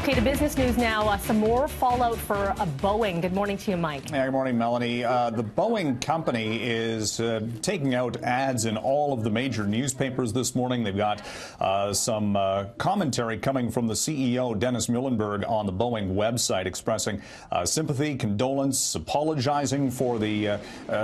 Okay, to business news now. Some more fallout for Boeing. Good morning to you, Mike. Yeah, good morning, Melanie. The Boeing company is taking out ads in all of the major newspapers this morning. They've got some commentary coming from the CEO, Dennis Muhlenberg, on the Boeing website expressing sympathy, condolence, apologizing for the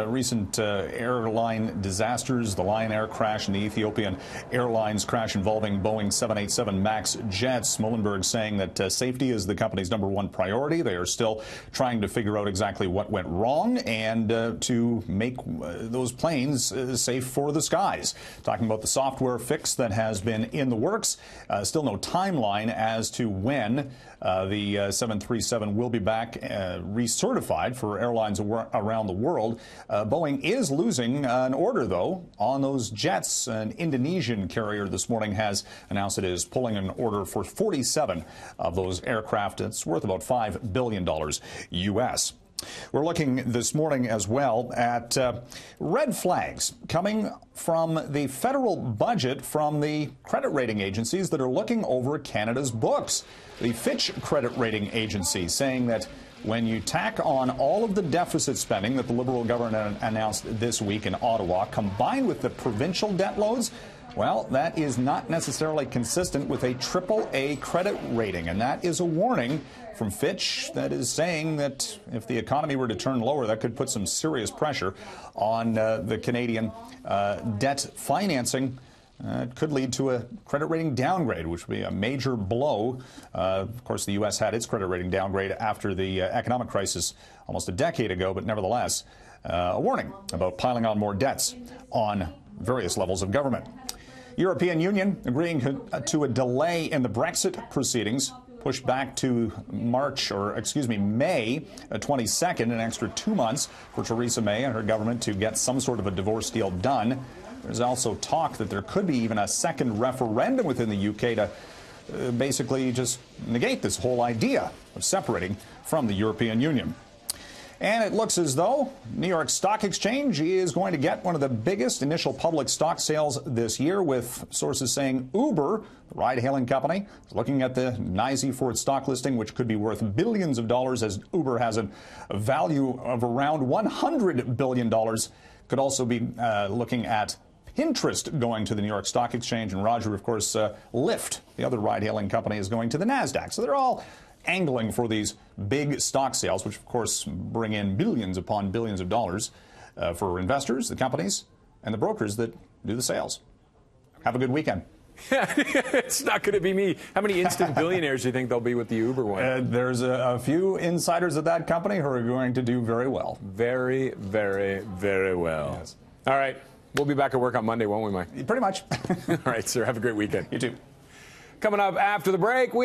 recent airline disasters, the Lion Air crash and the Ethiopian Airlines crash involving Boeing 787 MAX jets. Muhlenberg saying that safety is the company's #1 priority. They are still trying to figure out exactly what went wrong and to make those planes safe for the skies. Talking about the software fix that has been in the works. Still no timeline as to when the 737 will be back recertified for airlines around the world. Boeing is losing an order, though, on those jets. An Indonesian carrier this morning has announced it is pulling an order for 47 of those aircraft. It's worth about $5 billion U.S. We're looking this morning as well at red flags coming from the federal budget from the credit rating agencies that are looking over Canada's books. The Fitch credit rating agency saying that when you tack on all of the deficit spending that the Liberal government announced this week in Ottawa, combined with the provincial debt loads, well, that is not necessarily consistent with a AAA credit rating, and that is a warning from Fitch that is saying that if the economy were to turn lower, that could put some serious pressure on the Canadian debt financing. It could lead to a credit rating downgrade, which would be a major blow. Of course, the U.S. had its credit rating downgrade after the economic crisis almost a decade ago, but nevertheless, a warning about piling on more debts on various levels of government. European Union agreeing to a delay in the Brexit proceedings, pushed back to May 22nd, an extra 2 months for Theresa May and her government to get some sort of a divorce deal done. There's also talk that there could be even a second referendum within the UK to basically just negate this whole idea of separating from the European Union. And it looks as though New York Stock Exchange is going to get one of the biggest initial public stock sales this year, with sources saying Uber, the ride-hailing company, is looking at the NYSE for its stock listing, which could be worth billions of dollars, as Uber has a value of around $100 billion. Could also be looking at Pinterest going to the New York Stock Exchange, and Roger, of course, Lyft, the other ride-hailing company, is going to the NASDAQ. So they're all angling for these big stock sales, which, of course, bring in billions upon billions of dollars for investors, the companies, and the brokers that do the sales. Have a good weekend. It's not going to be me. How many instant billionaires do you think there'll be with the Uber one? There's a few insiders at that company who are going to do very well. Very, very, very well. Yes. All right. We'll be back at work on Monday, won't we, Mike? Pretty much. All right, sir. Have a great weekend. You too. Coming up after the break, we are